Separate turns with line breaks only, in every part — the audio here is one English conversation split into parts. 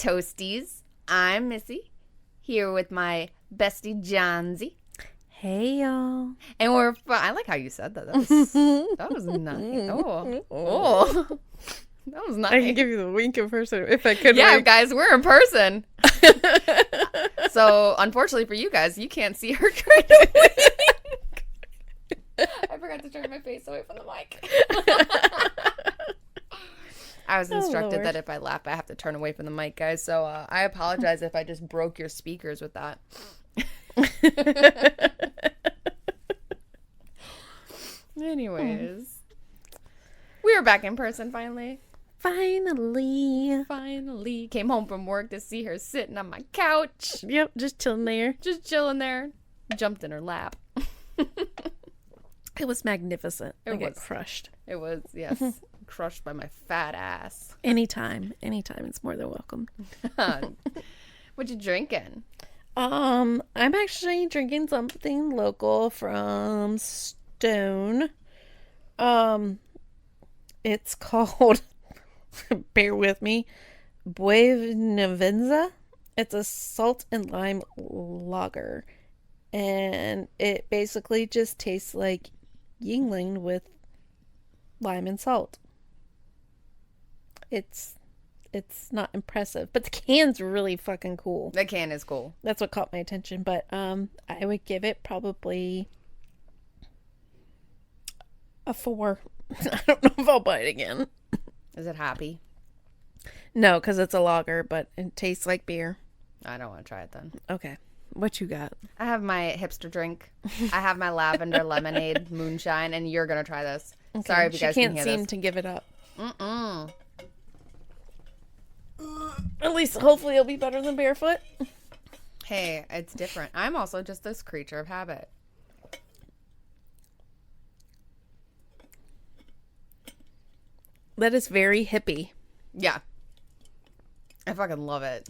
Toasties. I'm Missy, here with my bestie Johnsy.
Hey, y'all.
And I like how you said that. That was nice. Oh. That was nice.
I can give you the wink in person if I could.
Yeah,
wink.
guys, we're in person. So, unfortunately for you guys, you can't see her trying to wink. I forgot to turn my face away from the mic. I was instructed that if I laugh, I have to turn away from the mic, guys. So I apologize if I just broke your speakers with that. Anyways, we are back in person finally.
Finally.
Came home from work to see her sitting on my couch.
Yep, just chilling there.
Just chilling there. Jumped in her lap.
It was magnificent.
It
I got
was.
crushed.
It was, yes. Crushed by my fat ass.
Anytime. It's more than welcome.
What you drinking?
I'm actually drinking something local from Stone. It's called, bear with me, Buenavenza. It's a salt and lime lager. And it basically just tastes like Yingling with lime and salt. It's not impressive, but the can's really fucking cool.
The can is cool.
That's what caught my attention, but I would give it probably a 4. I don't know if I'll buy it again.
Is it happy?
No, because it's a lager, but it tastes like beer.
I don't want to try it then.
Okay. What you got?
I have my hipster drink. I have my lavender lemonade moonshine, and you're going to try this. Okay. Sorry if you guys can hear this.
She can't seem to give it up.
Mm-mm.
At least, hopefully, it'll be better than barefoot.
Hey, it's different. I'm also just this creature of habit.
That is very hippie.
Yeah. I fucking love it.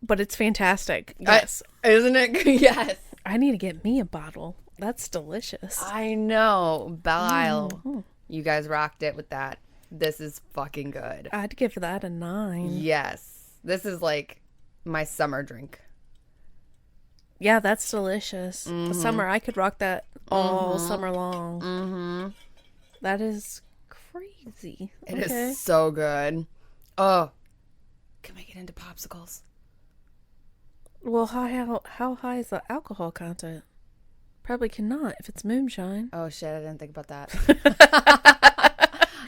But it's fantastic. Yes.
Isn't it? Yes.
I need to get me a bottle. That's delicious.
I know. Belle, you guys rocked it with that. This is fucking good.
I'd give that a 9.
Yes. This is like my summer drink.
Yeah, that's delicious.
Mm-hmm.
The summer, I could rock that all summer long.
Mm-hmm.
That is crazy.
It is so good. Oh. Can we get into popsicles?
Well, how high is the alcohol content? Probably cannot if it's moonshine.
Oh, shit. I didn't think about that.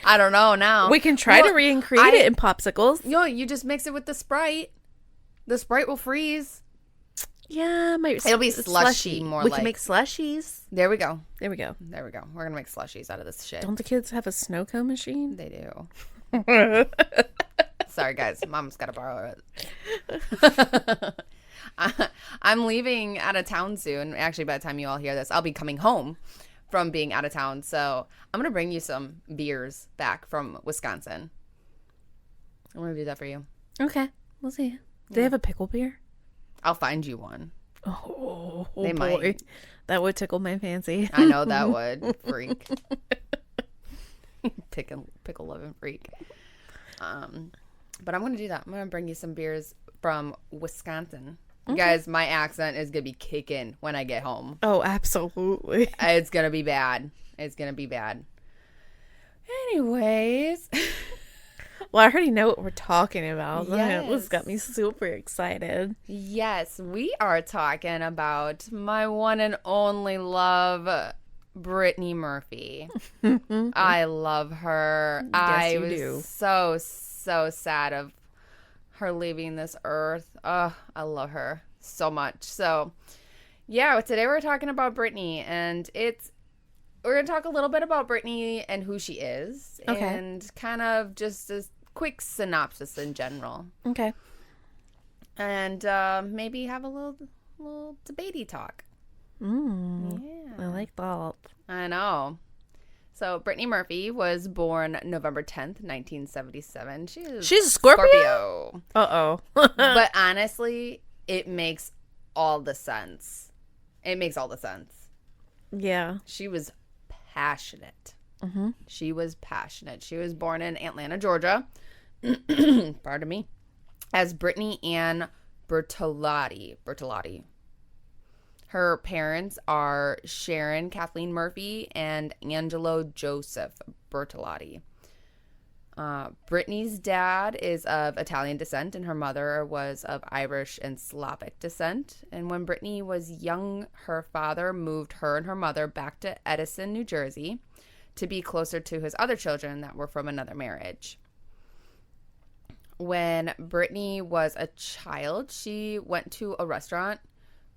I don't know now.
We can try to recreate it in popsicles.
You just mix it with the Sprite. The Sprite will freeze.
Yeah,
it'll be slushy more.
We can make slushies.
There we go.
There we go.
We're gonna make slushies out of this shit.
Don't the kids have a snow cone machine?
They do. Sorry, guys. Mom's gotta borrow it. I'm leaving out of town soon. Actually, by the time you all hear this, I'll be coming home from being out of town. So I'm going to bring you some beers back from Wisconsin. I'm going to do that for you.
Okay. We'll see. Do they have a pickle beer?
I'll find you one.
Oh,
they
boy.
might.
That would tickle my fancy.
I know that would. Freak. Pickle loving freak. But I'm going to do that. I'm going to bring you some beers from Wisconsin. Okay. Guys, my accent is going to be kicking when I get home.
Oh, absolutely.
It's going to be bad. Anyways.
Well, I already know what we're talking about.
Yes.
This got me super excited.
Yes, we are talking about my one and only love, Brittany Murphy. I love her.
Yes,
I was so sad of her leaving this earth. Oh, I love her so much. So, yeah, today we're talking about Brittany, and we're going to talk a little bit about Brittany and who she is, and kind of just a quick synopsis in general.
Okay.
And maybe have a little debatey talk.
Yeah. I like that.
I know. So, Brittany Murphy was born November 10th, 1977. She's
a Scorpio? Uh-oh.
But honestly, it makes all the sense. Yeah. She was passionate. Mm-hmm. She was passionate. She was born in Atlanta, Georgia. pardon me, as Brittany Ann Bertolotti. Her parents are Sharon Kathleen Murphy and Angelo Joseph Bertolotti. Brittany's dad is of Italian descent, and her mother was of Irish and Slavic descent. And when Brittany was young, her father moved her and her mother back to Edison, New Jersey, to be closer to his other children that were from another marriage. When Brittany was a child, she went to a restaurant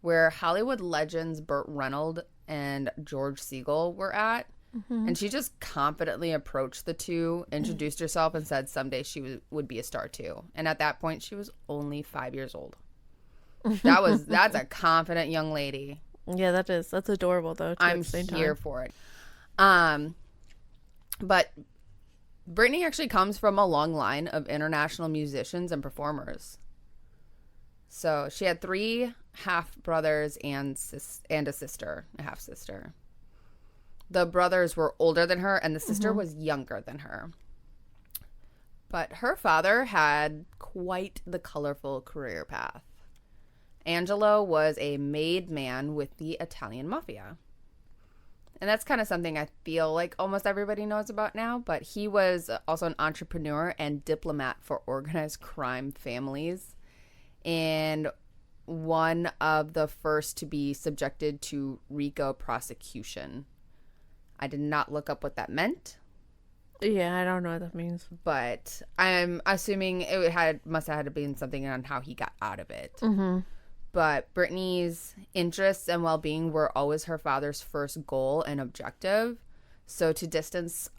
where Hollywood legends Burt Reynolds and George Segal were at. And she just confidently approached the two, introduced herself, and said someday she would be a star too. And at that point, she was only 5 years old. That's a confident young lady.
Yeah, that is. That's adorable, though.
I'm here for it. But Brittany actually comes from a long line of international musicians and performers. So she had 3 half brothers and a sister, a half sister. The brothers were older than her, and the sister was younger than her. But her father had quite the colorful career path. Angelo was a made man with the Italian mafia. And that's kind of something I feel like almost everybody knows about now, but he was also an entrepreneur and diplomat for organized crime families, and one of the first to be subjected to RICO prosecution. I did not look up what that meant.
Yeah, I don't know what that means.
But I'm assuming must have had to be something on how he got out of it. But Brittany's interests and well-being were always her father's first goal and objective. So to distance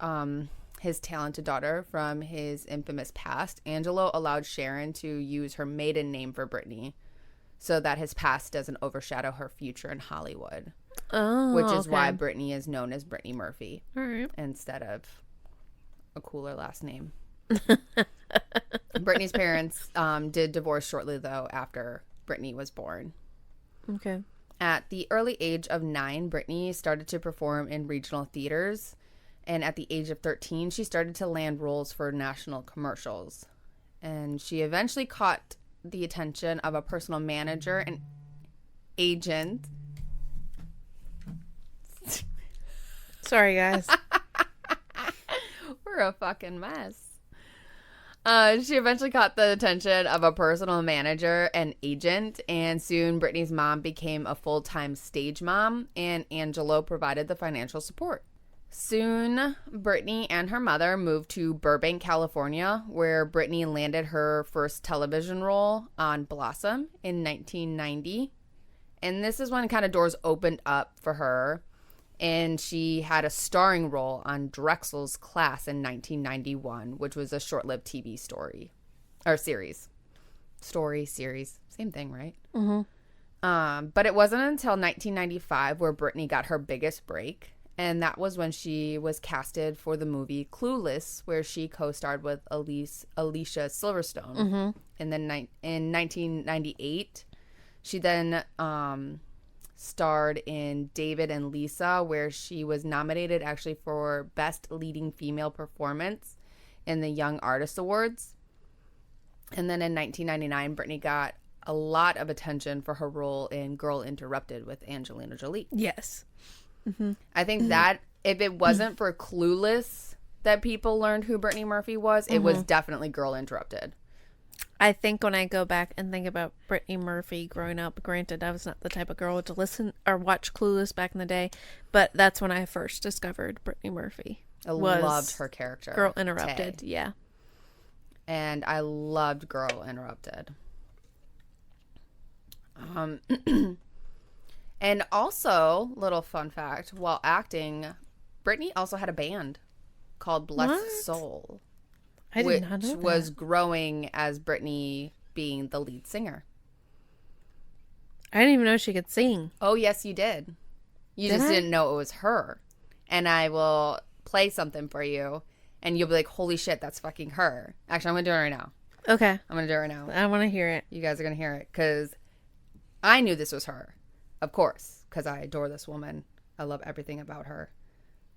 his talented daughter from his infamous past, Angelo allowed Sharon to use her maiden name for Brittany so that his past doesn't overshadow her future in Hollywood.
Oh,
which is why Brittany is known as Brittany Murphy instead of a cooler last name. Brittany's parents did divorce shortly, though, after Brittany was born.
Okay.
At the early age of 9, Brittany started to perform in regional theaters. And at the age of 13, she started to land roles for national commercials. And she eventually caught the attention of a personal manager and agent.
Sorry, guys.
We're a fucking mess. She eventually caught the attention of a personal manager and agent, and soon Brittany's mom became a full-time stage mom, and Angelo provided the financial support. Soon, Brittany and her mother moved to Burbank, California, where Brittany landed her first television role on Blossom in 1990. And this is when kind of doors opened up for her. And she had a starring role on Drexel's Class in 1991, which was a short-lived TV story. Or series. Story, series. Same thing, right? But it wasn't until 1995 where Brittany got her biggest break. And that was when she was casted for the movie Clueless, where she co-starred with Alicia Silverstone. And then in 1998, she then starred in David and Lisa, where she was nominated actually for Best Leading Female Performance in the Young Artist Awards. And then in 1999, Brittany got a lot of attention for her role in Girl Interrupted with Angelina Jolie.
Yes.
I think that if it wasn't for Clueless that people learned who Brittany Murphy was, it was definitely Girl Interrupted.
I think when I go back and think about Brittany Murphy growing up, granted, I was not the type of girl to listen or watch Clueless back in the day, but that's when I first discovered Brittany Murphy.
I loved her character.
Girl Interrupted,
Tay.
yeah.
And I loved Girl Interrupted. And also, little fun fact, while acting, Brittany also had a band called Blessed Soul.
I did not know that.
Which was growing as Brittany being the lead singer.
I didn't even know she could sing.
Oh, yes, you did. You just didn't know it was her. And I will play something for you, and you'll be like, holy shit, that's fucking her. Actually, I'm going to do it right now.
Okay.
I'm going to do it right now.
I want to hear it.
You guys are going to hear it, because I knew this was her. Of course, because I adore this woman. I love everything about her.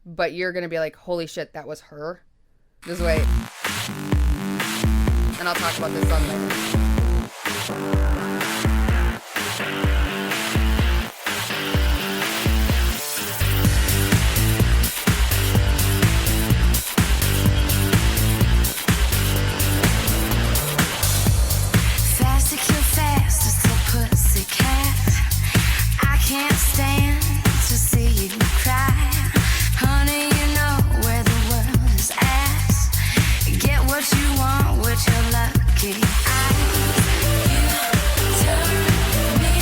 But you're going to be like, holy shit, that was her? Just wait. And I'll talk about this song later.
Can't stand to see you cry. Honey, you know where the world is at. Get what you want with your lucky eyes. You turn me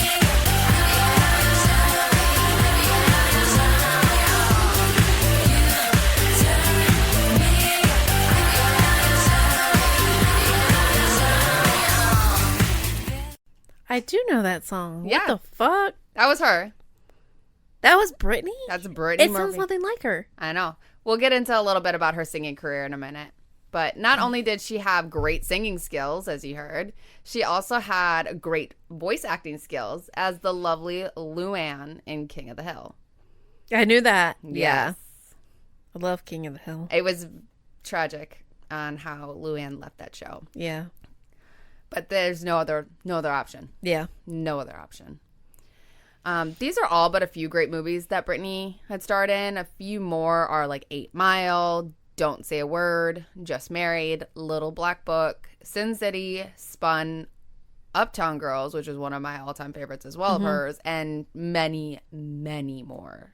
I do know that song.
Yeah.
What the fuck?
That was her.
That was Brittany?
That's Brittany
It sounds
Murphy.
nothing like her.
I know. We'll get into a little bit about her singing career in a minute. But not only did she have great singing skills, as you heard, she also had great voice acting skills as the lovely Luann in King of the Hill.
I knew that.
Yes.
Yeah. I love King of the Hill.
It was tragic on how Luann left that show.
Yeah.
But there's no other option.
Yeah.
No other option. These are all but a few great movies that Brittany had starred in. A few more are like 8 Mile, Don't Say a Word, Just Married, Little Black Book, Sin City, Spun, Uptown Girls, which is one of my all-time favorites as well of hers, and many, many more.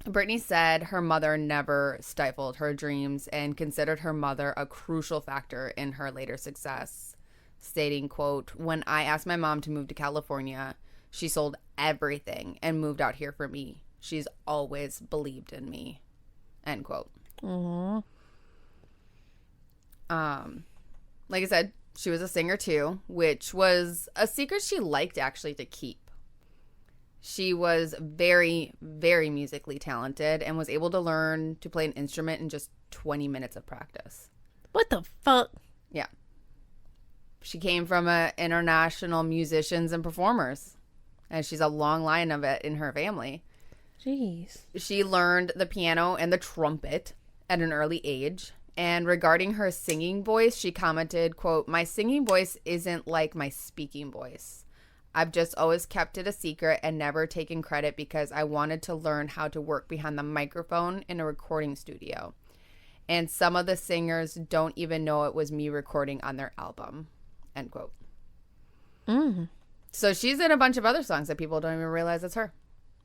Brittany said her mother never stifled her dreams and considered her mother a crucial factor in her later success, stating, quote, "When I asked my mom to move to California, she sold everything and moved out here for me. She's always believed in me," end quote.
Mm-hmm.
Like I said, she was a singer too, which was a secret she liked actually to keep. She was very, very musically talented and was able to learn to play an instrument in just 20 minutes of practice.
What the fuck?
Yeah. She came from international musicians and performers, and she's a long line of it in her family.
Jeez.
She learned the piano and the trumpet at an early age. And regarding her singing voice, she commented, quote, "My singing voice isn't like my speaking voice. I've just always kept it a secret and never taken credit because I wanted to learn how to work behind the microphone in a recording studio. And some of the singers don't even know it was me recording on their album," end quote. So she's in a bunch of other songs that people don't even realize it's her.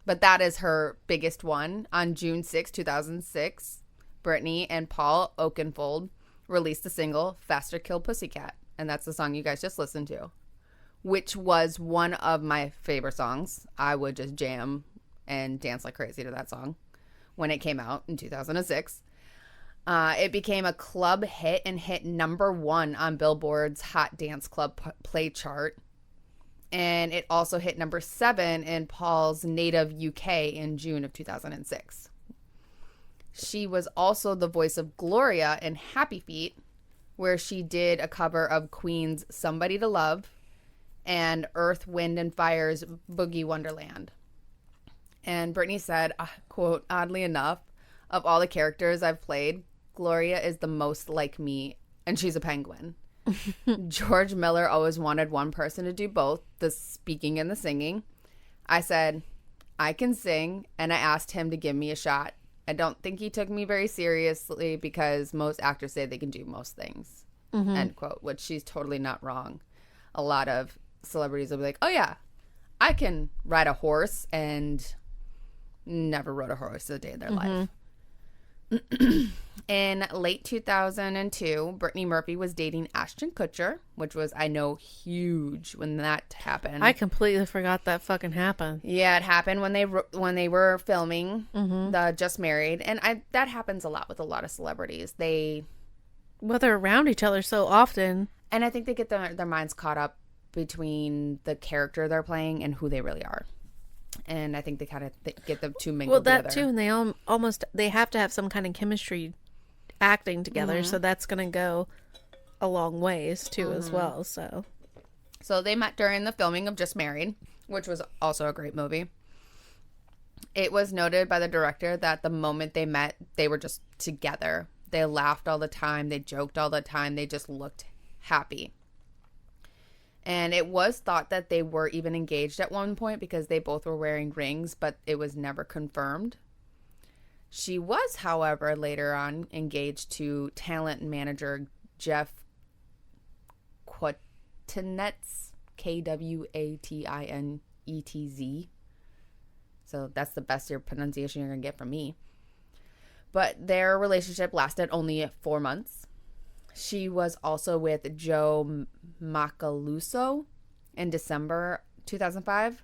But that is her biggest one. On June 6, 2006, Brittany and Paul Oakenfold released the single Faster Kill Pussycat. And that's the song you guys just listened to, which was one of my favorite songs. I would just jam and dance like crazy to that song when it came out in 2006. It became a club hit and hit #1 on Billboard's Hot Dance Club Play chart. And it also hit #7 in Paul's native UK in June of 2006. She was also the voice of Gloria in Happy Feet, where she did a cover of Queen's Somebody to Love and Earth, Wind, and Fire's Boogie Wonderland. And Brittany said, quote, "Oddly enough, of all the characters I've played, Gloria is the most like me, and she's a penguin. George Miller always wanted one person to do both, the speaking and the singing. I said, I can sing, and I asked him to give me a shot. I don't think he took me very seriously because most actors say they can do most things," end quote, which she's totally not wrong. A lot of celebrities will be like, "Oh yeah, I can ride a horse," and never rode a horse a day in their life. In late 2002, Brittany Murphy was dating Ashton Kutcher, which was, I know, huge when that happened.
I completely forgot that fucking happened.
Yeah, it happened when they were filming the Just Married, and that happens a lot with a lot of celebrities.
Well, they're around each other so often.
And I think they get their minds caught up between the character they're playing and who they really are. And I think they kind of get them two mingled together.
Well, that too, and they have to have some kind of chemistry acting together, so that's going to go a long ways too as well. So
they met during the filming of Just Married, which was also a great movie. It was noted by the director that the moment they met, they were just together. They laughed all the time. They joked all the time. They just looked happy. And it was thought that they were even engaged at one point because they both were wearing rings, but it was never confirmed. She was, however, later on engaged to talent manager Jeff Quatinetz, Kwatinetz. So that's the best pronunciation you're going to get from me. But their relationship lasted only 4 months. She was also with Joe Macaluso in December 2005,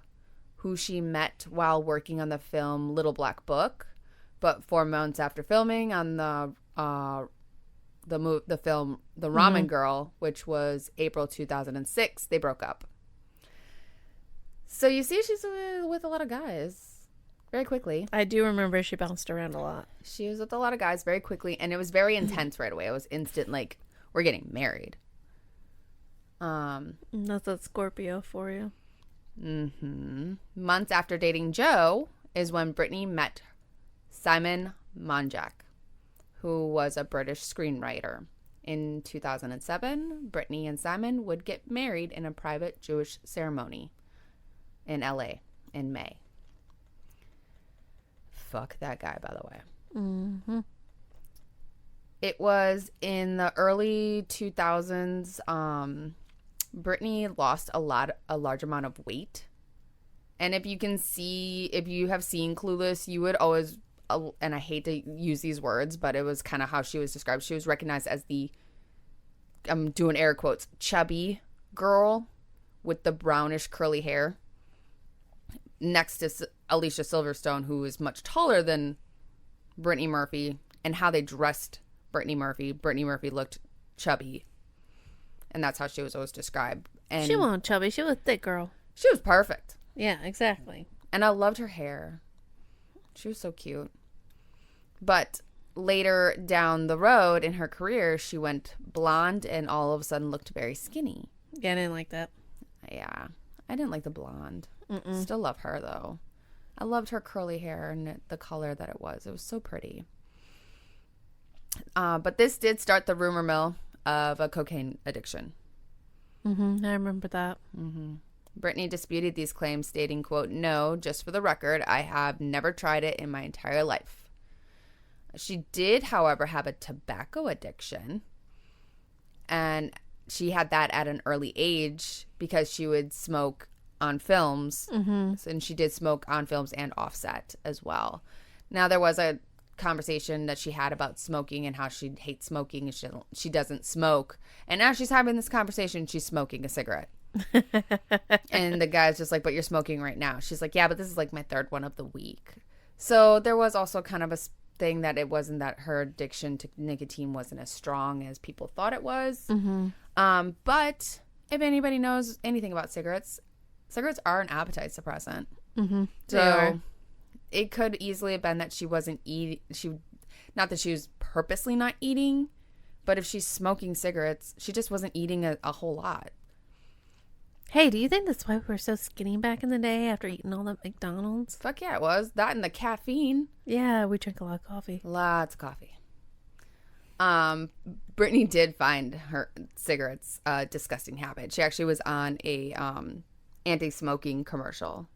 who she met while working on the film Little Black Book. But 4 months after filming on the film The Ramen Girl, which was April 2006, they broke up. So you see, she's with a lot of guys very quickly.
I do remember she bounced around a lot.
She was with a lot of guys very quickly, and it was very intense right away. It was instant, like, we're getting married.
That's that Scorpio for you.
Months after dating Joe is when Brittany met Simon Monjack, who was a British screenwriter. In 2007, Brittany and Simon would get married in a private Jewish ceremony in LA in May. Fuck that guy, by the way. It was in the early 2000s. Brittany lost a large amount of weight. And if you have seen Clueless, you would always, and I hate to use these words, but it was kind of how she was described. She was recognized as the, I'm doing air quotes, chubby girl with the brownish curly hair, next to Alicia Silverstone, who is much taller than Brittany Murphy. And how they dressed Brittany Murphy looked chubby. And that's how she was always described. And
She wasn't chubby. She was a thick girl.
she was perfect.
Yeah, exactly.
And I loved her hair. She was so cute. But later down the road in her career, she went blonde and all of a sudden looked very skinny.
Yeah, I didn't like that.
Yeah. I didn't like the blonde. Still love her, though. I loved her curly hair and the color that it was. It was so pretty. But this did start the rumor mill of a cocaine addiction.
I remember that.
Brittany disputed these claims, stating, quote, "No, just for the record, I have never tried it in my entire life." She did, however, have a tobacco addiction. And she had that at an early age because she would smoke on films. And she did smoke on films and offset as well. Now, there was a conversation that she had about smoking and how she hates smoking and she doesn't smoke. And as she's having this conversation, she's smoking a cigarette. And the guy's just like, "But you're smoking right now." She's like, "Yeah, but this is like my third one of the week." So there was also kind of a thing that it wasn't that her addiction to nicotine wasn't as strong as people thought it was. But if anybody knows anything about cigarettes are an appetite suppressant. So it could easily have been that she wasn't eating. Not that she was purposely not eating, but if she's smoking cigarettes, she just wasn't eating a whole lot.
Hey, do you think that's why we were so skinny back in the day after eating all that McDonald's?
Fuck yeah, it was. That and the caffeine.
Yeah, we drank a lot of coffee.
Lots of coffee. Brittany did find her cigarettes a disgusting habit. She actually was on a anti-smoking commercial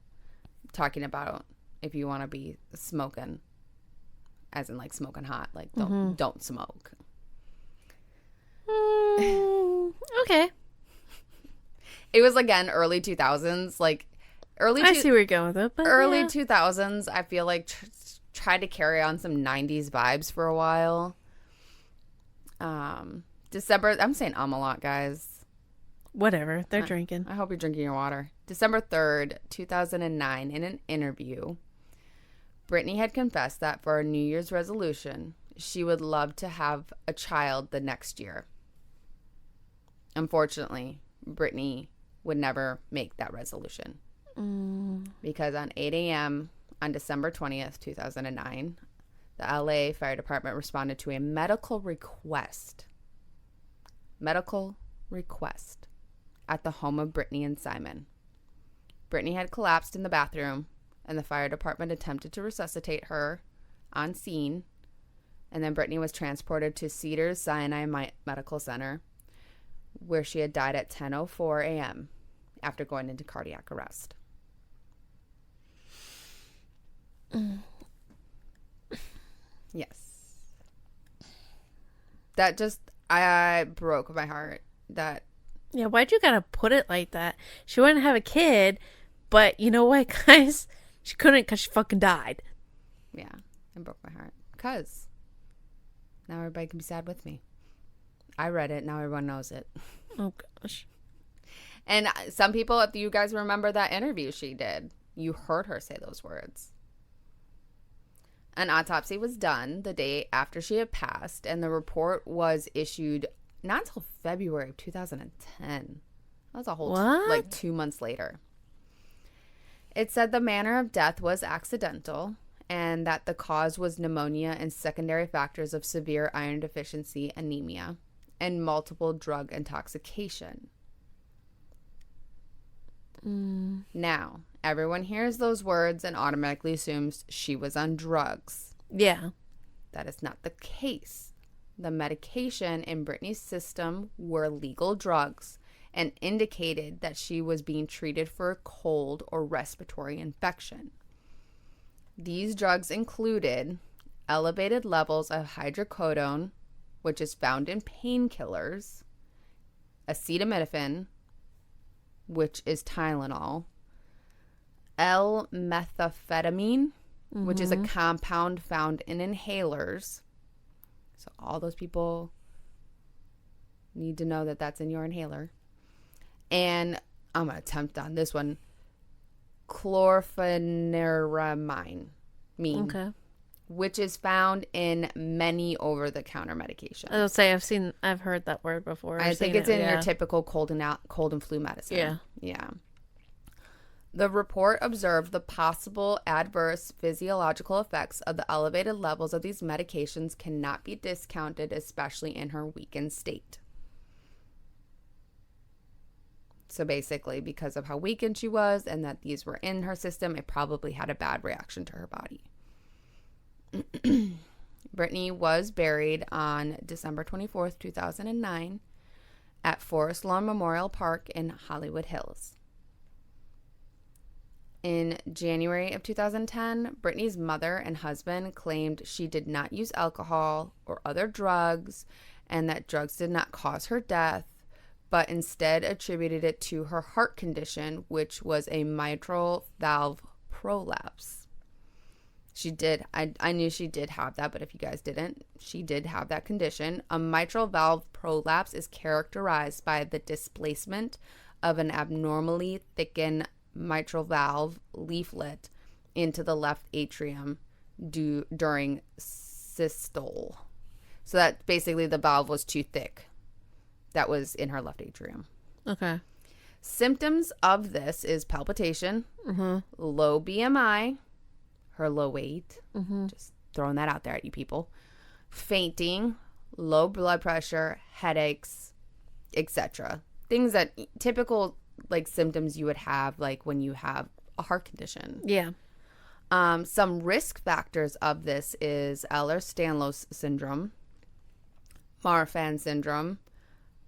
talking about if you want to be smoking, as in like smoking hot, like don't smoke.
Okay.
It was, again, early 2000s, like
I see where you're going with it, but
early 2000s. I feel like tried to carry on some 90s vibes for a while. December, I'm saying a lot, guys.
Whatever, they're drinking.
I hope you're drinking your water. December 3rd, 2009, in an interview, Brittany had confessed that for a New Year's resolution, she would love to have a child the next year. Unfortunately, Brittany would never make that resolution. Because on 8 a.m. on December 20th, 2009, the LA Fire Department responded to a medical request at the home of Brittany and Simon. Brittany had collapsed in the bathroom, and the fire department attempted to resuscitate her on scene, And then Brittany was transported to Cedars Sinai Medical Center, where she had died at 10:04 a.m. after going into cardiac arrest. Yes. That just, I broke my heart. That.
Yeah, why'd you gotta put it like that? She wanted to have a kid, but you know what, guys? She couldn't because she fucking died.
Yeah, it broke my heart. Because now everybody can be sad with me. I read it. Now everyone knows it.
Oh, gosh.
And some people, if you guys remember that interview she did, you heard her say those words. An autopsy was done the day after she had passed, and the report was issued not until February of 2010. That was a whole, 2 months later. It said the manner of death was accidental, and that the cause was pneumonia and secondary factors of severe iron deficiency anemia and multiple drug intoxication. Now, everyone hears those words and automatically assumes she was on drugs.
Yeah.
That is not the case. The medication in Brittany's system were legal drugs and indicated that she was being treated for a cold or respiratory infection. These drugs included elevated levels of hydrocodone, which is found in painkillers, acetaminophen, which is Tylenol, L-methamphetamine, which is a compound found in inhalers. So all those people need to know that that's in your inhaler. And I'm going to attempt on this one. Chlorpheniramine, which is found in many over-the-counter medications.
I was say I've heard that word before.
I think it's in your typical cold and flu medicine. Yeah. The report observed the possible adverse physiological effects of the elevated levels of these medications cannot be discounted, especially in her weakened state. So basically, because of how weakened she was and that these were in her system, it probably had a bad reaction to her body. Brittany was buried on December 24th, 2009 at Forest Lawn Memorial Park in Hollywood Hills. In January of 2010, Brittany's mother and husband claimed she did not use alcohol or other drugs and that drugs did not cause her death, but instead attributed it to her heart condition, which was a mitral valve prolapse. She did. I knew she did have that, but if you guys didn't, she did have that condition. A mitral valve prolapse is characterized by the displacement of an abnormally thickened mitral valve leaflet into the left atrium during systole. So that basically the valve was too thick. That was in her left atrium.
Okay.
Symptoms of this is palpitation, low BMI, her low weight, just throwing that out there at you people, fainting, low blood pressure, headaches, etc. Things that typical like symptoms you would have like when you have a heart condition.
Yeah.
Some risk factors of this is Ehlers-Danlos syndrome, Marfan syndrome,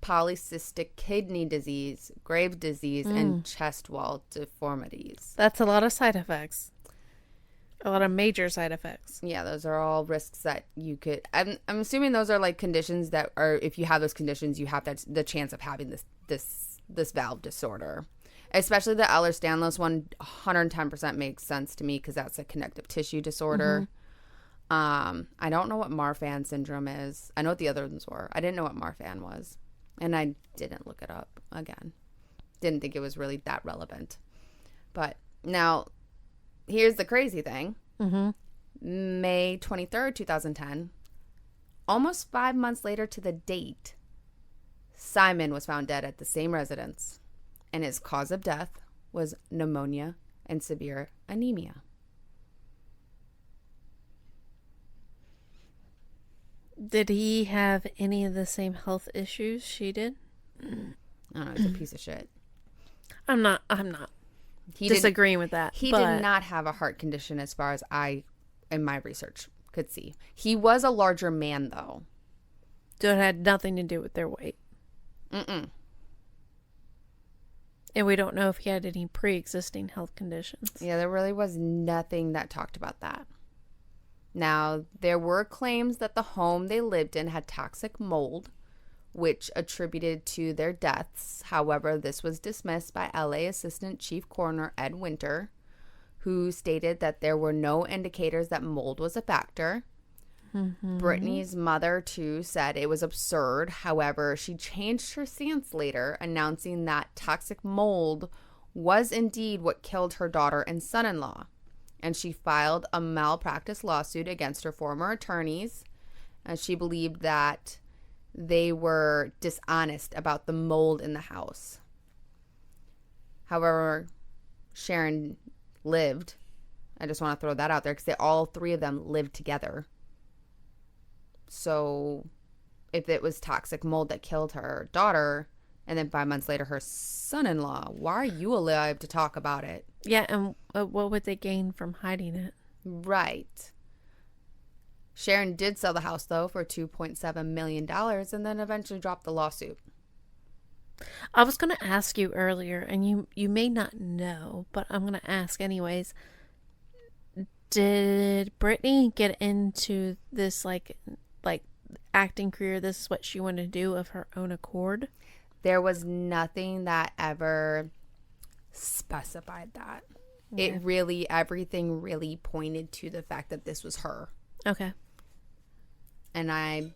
polycystic kidney disease, Graves' disease, and chest wall deformities.
That's a lot of side effects. A lot of major side effects.
Yeah, those are all risks that you could. I'm assuming those are like conditions that are. If you have those conditions, you have the chance of having this valve disorder. Especially the Ehlers-Danlos one, 110% makes sense to me because that's a connective tissue disorder. I don't know what Marfan syndrome is. I know what the other ones were. I didn't know what Marfan was. And I didn't look it up again. Didn't think it was really that relevant. But now, here's the crazy thing. May 23rd, 2010, almost 5 months later to the date, Simon was found dead at the same residence. And his cause of death was pneumonia and severe anemia.
Did he have any of the same health issues she did?
I don't know. He's a piece of shit.
I'm not disagreeing with that.
He did not have a heart condition as far as in my research, could see. He was a larger man, though.
So it had nothing to do with their weight.
Mm-mm.
And we don't know if he had any pre-existing health conditions.
Yeah, there really was nothing that talked about that. Now, there were claims that the home they lived in had toxic mold, which attributed to their deaths. However, this was dismissed by LA Assistant Chief Coroner Ed Winter, who stated that there were no indicators that mold was a factor. Brittany's mother, too, said it was absurd. However, she changed her stance later, announcing that toxic mold was indeed what killed her daughter and son-in-law. And she filed a malpractice lawsuit against her former attorneys. And she believed that they were dishonest about the mold in the house. However, Sharon lived. I just want to throw that out there because all three of them lived together. So if it was toxic mold that killed her daughter, and then 5 months later her son-in-law, why are you alive to talk about it?
Yeah, and what would they gain from hiding it?
Right. Sharon did sell the house, though, for $2.7 million and then eventually dropped the lawsuit.
I was going to ask you earlier, and you may not know, but I'm going to ask anyways. Did Brittany get into this, like acting career? This is what she wanted to do of her own accord?
There was nothing that ever specified that.
Okay.
Everything really pointed to the fact that this was her.
Okay.
And I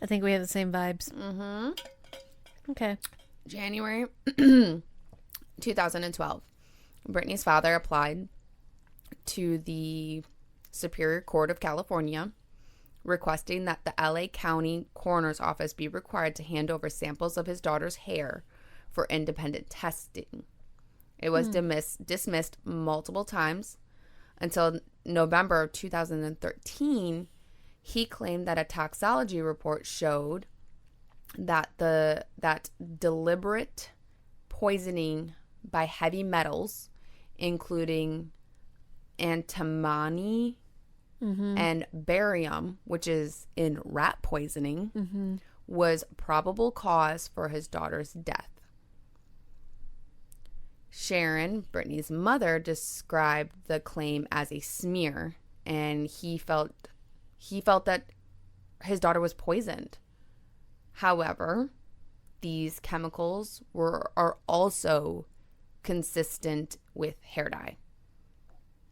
think we have the same vibes.
Mm-hmm.
Okay.
January 2012, Brittany's father applied to the Superior Court of California requesting that the LA County Coroner's Office be required to hand over samples of his daughter's hair for independent testing. It was dismissed multiple times until November of 2013. He claimed that a toxicology report showed that that deliberate poisoning by heavy metals, including antimony and barium, which is in rat poisoning, was probable cause for his daughter's death. Sharon, Brittany's mother, described the claim as a smear, and he felt that his daughter was poisoned. However, these chemicals are also consistent with hair dye.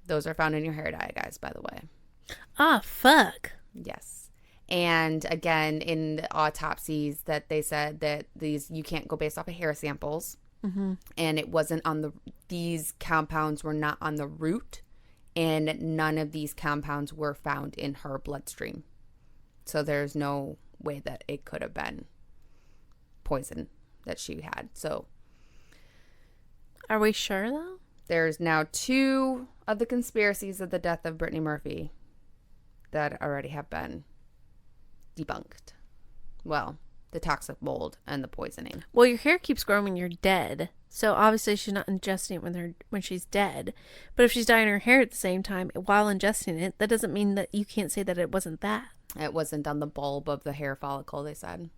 Those are found in your hair dye, guys, by the way.
Ah, fuck.
Yes. And again, in the autopsies that they said that you can't go based off of hair samples. And it wasn't these compounds were not on the root, and none of these compounds were found in her bloodstream. So there's no way that it could have been poison that she had. So
are we sure though?
There's now 2 of the conspiracies of the death of Brittany Murphy that already have been debunked. Well, the toxic mold and the poisoning.
Well, your hair keeps growing when you're dead. So obviously she's not ingesting it when she's dead. But if she's dyeing her hair at the same time while ingesting it, that doesn't mean that you can't say that it wasn't that.
It wasn't on the bulb of the hair follicle, they said.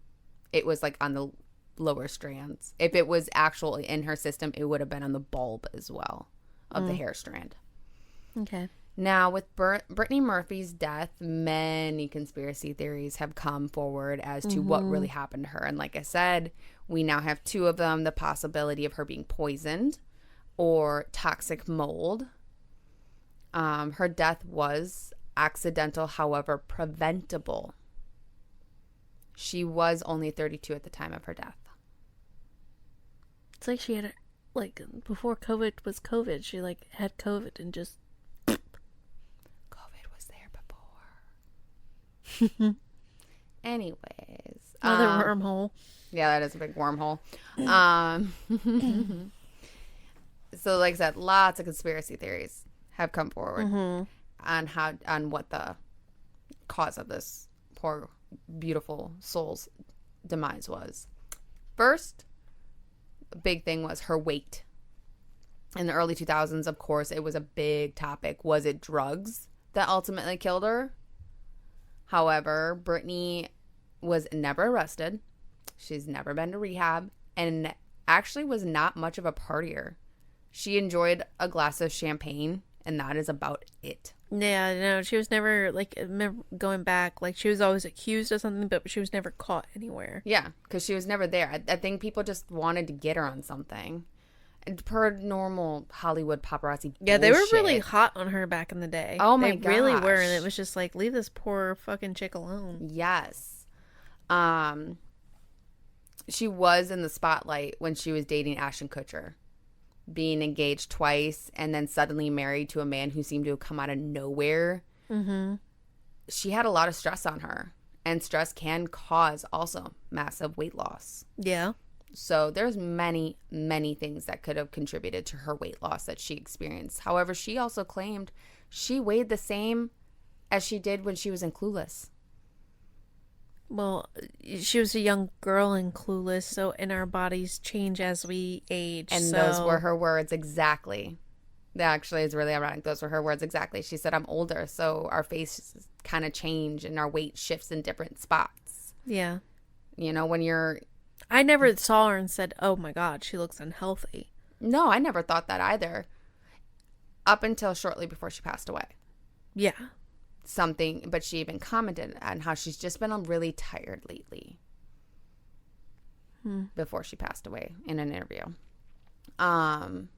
It was like on the lower strands. If it was actually in her system, it would have been on the bulb as well of the hair strand.
Okay.
Now, with Brittany Murphy's death, many conspiracy theories have come forward as to what really happened to her. And like I said, we now have 2 of them, the possibility of her being poisoned or toxic mold. Her death was accidental, however, preventable. She was only 32 at the time of her death.
It's like she had, before COVID was COVID, she, had COVID and just...
COVID was there before. Anyways.
Another wormhole.
Yeah, that is a big wormhole. So, like I said, lots of conspiracy theories have come forward on what the cause of this poor, beautiful soul's demise was. First, big thing was her weight. In the early 2000s, of course, it was a big topic. Was it drugs that ultimately killed her? However, Brittany was never arrested. She's never been to rehab and actually was not much of a partier. She enjoyed a glass of champagne, and that is about it.
Yeah, no, she was never, like, going back, like, she was always accused of something, but she was never caught anywhere.
Yeah, because she was never there. I think people just wanted to get her on something. And per normal Hollywood paparazzi
Yeah, they were
bullshit.
really hot on her back in the day.
Oh my
They really were, and
gosh.
it was just like, leave this poor fucking chick alone.
Yes. She was in the spotlight when she was dating Ashton Kutcher, being engaged twice and then suddenly married to a man who seemed to have come out of nowhere.
Mm-hmm.
She had a lot of stress on her, and stress can cause also massive weight loss.
Yeah.
So there's many, many things that could have contributed to her weight loss that she experienced. However, she also claimed she weighed the same as she did when she was in Clueless.
Well, she was a young girl in Clueless, so and our bodies change as we age.
And
so...
those were her words exactly. That actually is really ironic. Those were her words exactly. She said, I'm older, so our faces kind of change and our weight shifts in different spots.
Yeah.
You know, when you're...
I never saw her and said, oh my God, she looks unhealthy.
No, I never thought that either. Up until shortly before she passed away.
Yeah.
But she even commented on how she's just been really tired lately. Before she passed away in an interview. One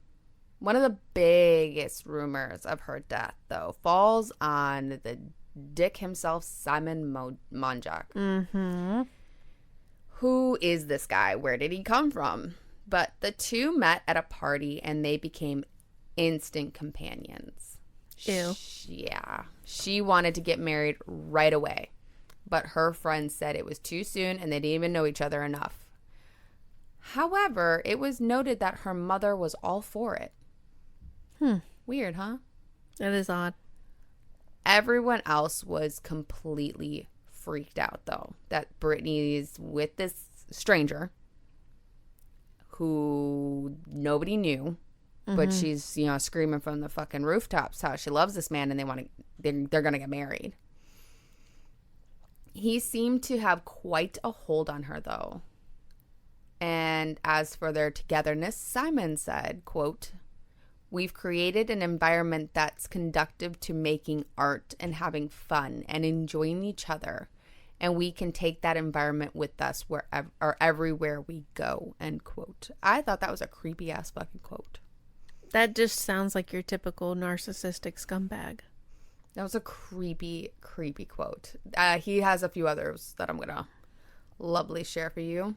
of the biggest rumors of her death, though, falls on the dick himself, Simon Monjak.
Mm-hmm.
Who is this guy? Where did he come from? But the two met at a party and they became instant companions.
Ew.
Yeah. She wanted to get married right away. But her friends said it was too soon and they didn't even know each other enough. However, it was noted that her mother was all for it. Weird, huh?
That is odd.
Everyone else was completely freaked out, though, that Brittany's with this stranger who nobody knew, but she's, you know, screaming from the fucking rooftops how she loves this man and they're going to get married. He seemed to have quite a hold on her, though. And as for their togetherness, Simon said, quote, "We've created an environment that's conducive to making art and having fun and enjoying each other. And we can take that environment with us wherever or everywhere we go," end quote. I thought that was a creepy ass fucking quote.
That just sounds like your typical narcissistic scumbag.
That was a creepy, creepy quote. He has a few others that I'm going to lovely share for you.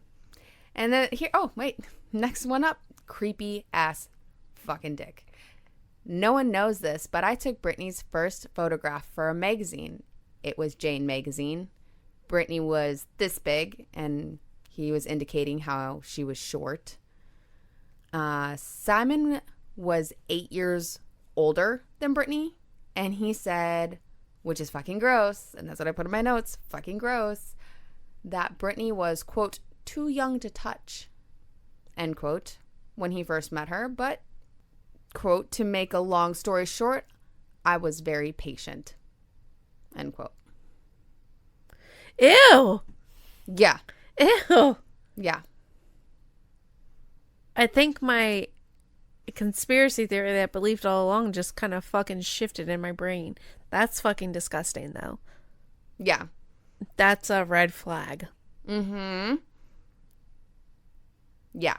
And then here, oh, wait. Next one up. Creepy ass fucking dick. No one knows this, but I took Brittany's first photograph for a magazine. It was Jane magazine. Brittany was this big, and he was indicating how she was short. Simon was 8 years older than Brittany, and he said, which is fucking gross, and that's what I put in my notes, fucking gross, that Brittany was, quote, too young to touch, end quote, when he first met her, but, quote, to make a long story short, I was very patient, end quote.
Ew.
Yeah.
Ew.
Yeah.
I think my conspiracy theory that I believed all along just kind of fucking shifted in my brain. That's fucking disgusting, though.
Yeah.
That's a red flag.
Mm-hmm. Yeah.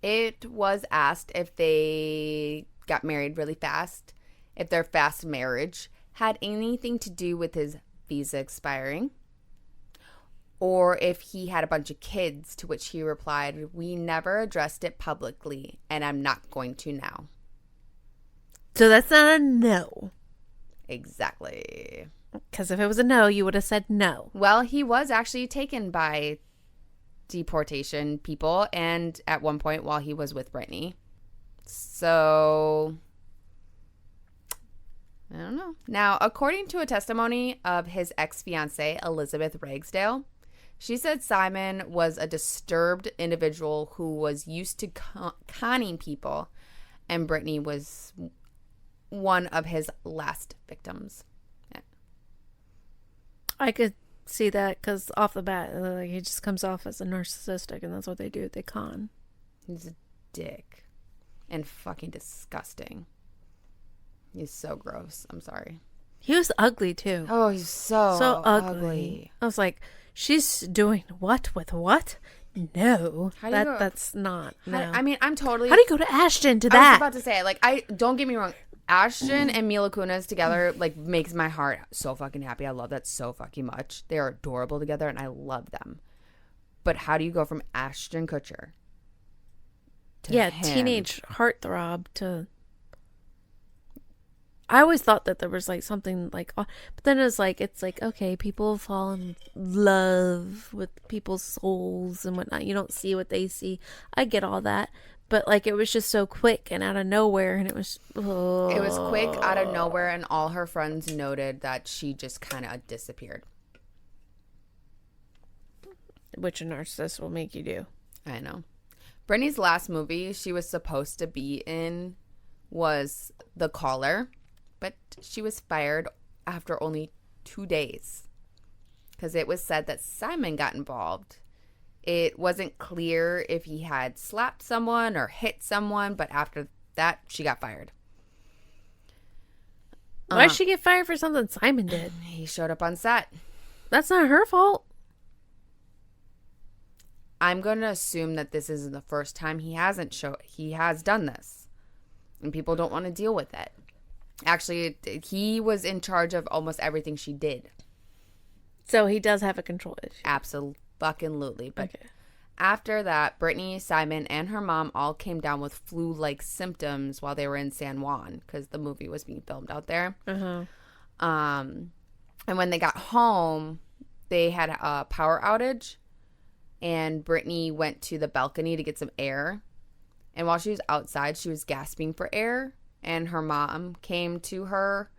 It was asked if they got married really fast, if their fast marriage had anything to do with his visa expiring, or if he had a bunch of kids, to which he replied, "We never addressed it publicly, and I'm not going to now."
So that's not a no.
Exactly.
Because if it was a no, you would have said no.
Well, he was actually taken by deportation people, and at one point while he was with Brittany. So I don't know. Now, according to a testimony of his ex-fiancée, Elizabeth Ragsdale, She said Simon was a disturbed individual who was used to conning people, and Brittany was one of his last victims. Yeah.
I could see that because off the bat, like, he just comes off as a narcissistic, and that's what they do. They con.
He's a dick and fucking disgusting. He's so gross. I'm sorry.
He was ugly too.
Oh, he's so ugly.
I was like, she's doing what with what? No, that's not. No.
I mean, I'm totally.
How do you go to Ashton to
I
that?
was about to say, like, I don't get me wrong. Ashton and Mila Kunis together, like, makes my heart so fucking happy. I love that so fucking much. They are adorable together, and I love them. But how do you go from Ashton Kutcher to him?
Teenage heartthrob to. I always thought that there was like something like, but then it's like okay, people fall in love with people's souls and whatnot. You don't see what they see. I get all that, but like it was just so quick and out of nowhere, and it was.
It was quick out of nowhere, and all her friends noted that she just kind of disappeared.
Which a narcissist will make you do.
I know. Brittany's last movie she was supposed to be in was The Caller. But she was fired after only 2 days because it was said that Simon got involved. It wasn't clear if he had slapped someone or hit someone, but after that, she got fired.
Why did she get fired for something Simon did?
He showed up on set.
That's not her fault.
I'm going to assume that this isn't the first time he has done this, and people don't want to deal with it. Actually, he was in charge of almost everything she did.
So he does have a control issue.
Absolutely. But
okay.
After that, Brittany, Simon, and her mom all came down with flu-like symptoms while they were in San Juan because the movie was being filmed out there.
Uh-huh.
And when they got home, they had a power outage, and Brittany went to the balcony to get some air. And while she was outside, she was gasping for air. And her mom came to her,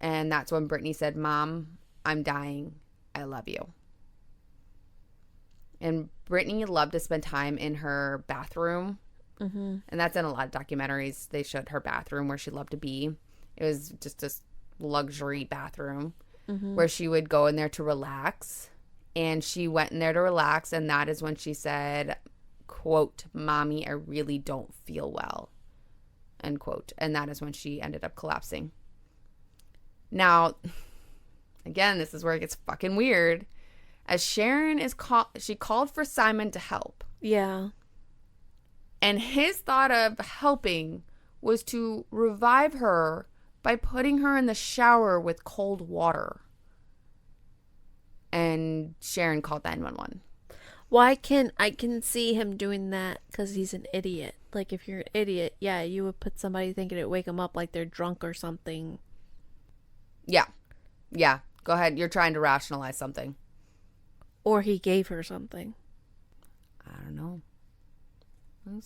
and that's when Brittany said, "Mom, I'm dying. I love you." And Brittany loved to spend time in her bathroom. Mm-hmm. And that's in a lot of documentaries. They showed her bathroom where she loved to be. It was just this luxury bathroom where she would go in there to relax. And she went in there to relax, and that is when she said, quote, "Mommy, I really don't feel well." End quote. And that is when she ended up collapsing. Now, again, this is where it gets fucking weird. As Sharon she called for Simon to help.
Yeah.
And his thought of helping was to revive her by putting her in the shower with cold water. And Sharon called 911.
Well, I can see him doing that because he's an idiot. Like, if you're an idiot, yeah, you would put somebody thinking it'd wake them up like they're drunk or something.
Yeah. Go ahead. You're trying to rationalize something.
Or he gave her something.
I don't know.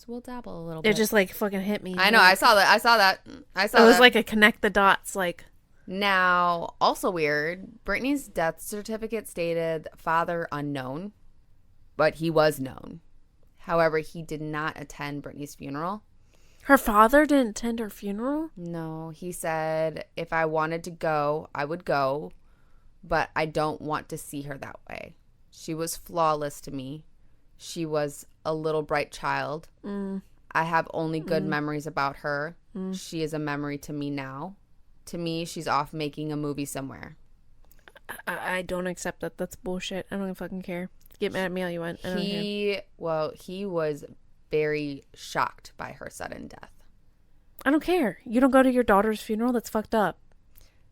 We'll dabble a little bit.
It just, like, fucking hit me.
I know. I saw that.
It was like a connect the dots, like.
Now, also weird, Brittany's death certificate stated father unknown. But he was known. However, he did not attend Brittany's funeral.
Her father didn't attend her funeral?
No, he said, if I wanted to go, I would go, but I don't want to see her that way. She was flawless to me. She was a little bright child. I have only good memories about her. She is a memory to me now. To me, she's off making a movie somewhere.
I don't accept that. That's bullshit. I don't fucking care. Get mad at me all you want.
He was very shocked by her sudden death.
I don't care. You don't go to your daughter's funeral? That's fucked up.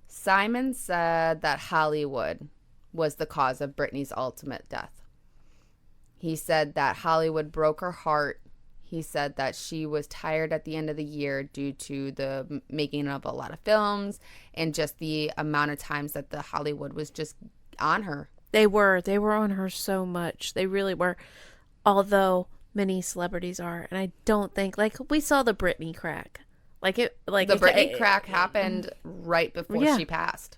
Simon said that Hollywood was the cause of Brittany's ultimate death. He said that Hollywood broke her heart. He said that she was tired at the end of the year due to the making of a lot of films and just the amount of times that the Hollywood was just on her.
They were on her so much. They really were. Although many celebrities are, and I don't think, like, we saw the Brittany crack. The
Brittany crack happened right before she passed.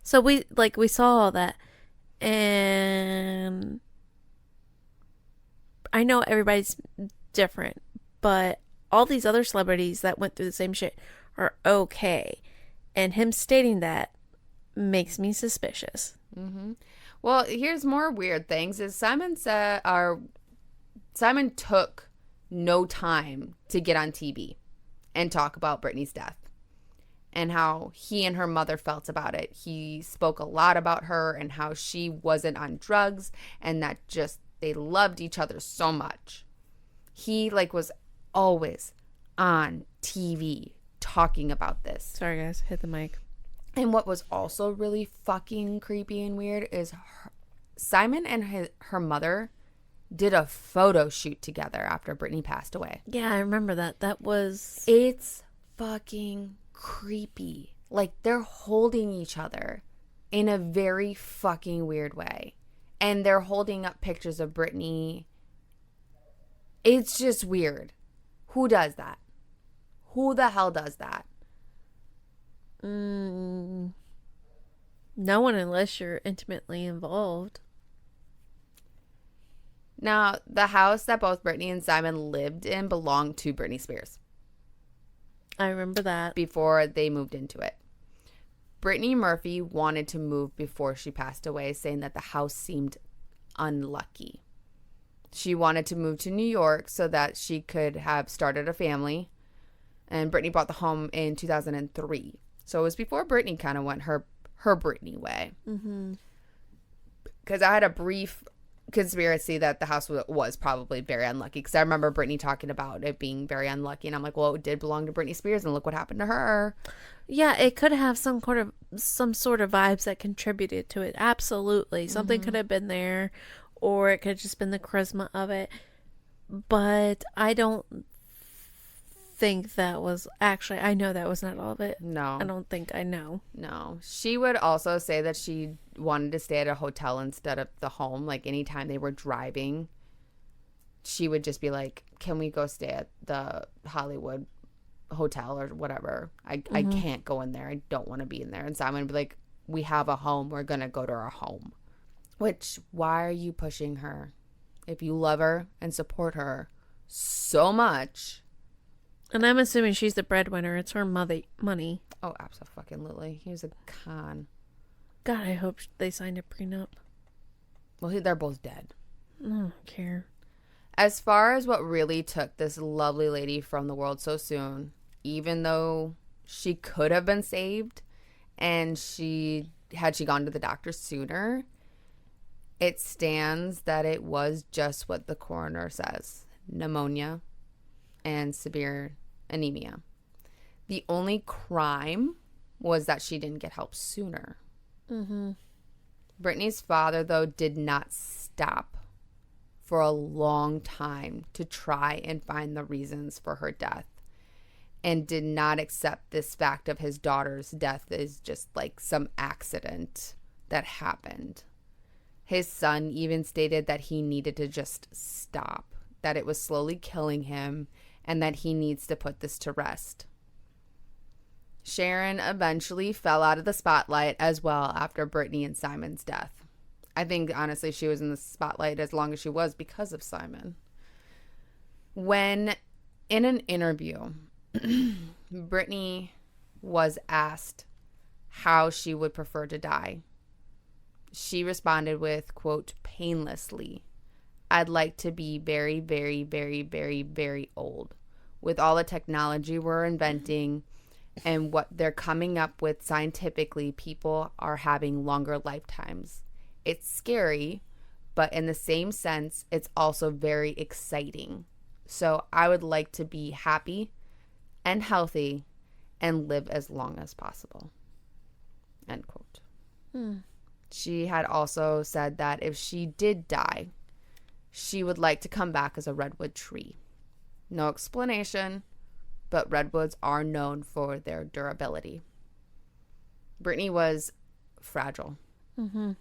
So we saw all that, And I know everybody's different, but all these other celebrities that went through the same shit are okay. And him stating that makes me suspicious.
Mm-hmm. Well, here's more weird things. Is Simon took no time to get on TV and talk about Brittany's death and how he and her mother felt about it. He spoke a lot about her and how she wasn't on drugs and that just they loved each other so much. He was always on TV talking about this.
Sorry, guys. Hit the mic.
And what was also really fucking creepy and weird is Simon and her mother did a photo shoot together after Brittany passed away.
Yeah, I remember that.
It's fucking creepy. They're holding each other in a very fucking weird way. And they're holding up pictures of Brittany. It's just weird. Who does that? Who the hell does that?
No one, unless you're intimately involved.
Now, the house that both Brittany and Simon lived in belonged to Brittney Spears.
I remember that.
Before they moved into it. Brittany Murphy wanted to move before she passed away, saying that the house seemed unlucky. She wanted to move to New York so that she could have started a family. And Brittany bought the home in 2003. So it was before Brittany kind of went her Brittany way.
Mm-hmm.
Because I had a brief conspiracy that the house was probably very unlucky. Because I remember Brittany talking about it being very unlucky. And I'm like, well, it did belong to Brittney Spears. And look what happened to her.
Yeah, it could have some sort of vibes that contributed to it. Absolutely. Something could have been there. Or it could have just been the charisma of it. But I don't think that was actually, I know that was not all of it.
No.
I don't think I know.
No. She would also say that she wanted to stay at a hotel instead of the home. Anytime they were driving, she would just be like, can we go stay at the Hollywood hotel or whatever? I can't go in there. I don't want to be in there. And Simon would be like, we have a home. We're going to go to our home. Which, why are you pushing her? If you love her and support her so much.
And I'm assuming she's the breadwinner. It's her money.
Oh, absolutely. He was a con.
God, I hope they signed a prenup.
Well, they're both dead.
I don't care.
As far as what really took this lovely lady from the world so soon, even though she could have been saved and had she gone to the doctor sooner, it stands that it was just what the coroner says. Pneumonia and severe anemia. The only crime was that she didn't get help sooner.
Mm-hmm.
Brittany's father, though, did not stop for a long time to try and find the reasons for her death and did not accept this fact of his daughter's death as just some accident that happened. His son even stated that he needed to just stop, that it was slowly killing him, and that he needs to put this to rest. Sharon eventually fell out of the spotlight as well after Brittany and Simon's death. I think, honestly, she was in the spotlight as long as she was because of Simon. When in an interview, Brittany was asked how she would prefer to die, she responded with, quote, painlessly, I'd like to be very, very, very, very, very old. With all the technology we're inventing and what they're coming up with scientifically, people are having longer lifetimes. It's scary, but in the same sense, it's also very exciting. So I would like to be happy and healthy and live as long as possible. End quote. She had also said that if she did die, she would like to come back as a redwood tree. No explanation, but redwoods are known for their durability. Brittany was fragile.
Mm-hmm.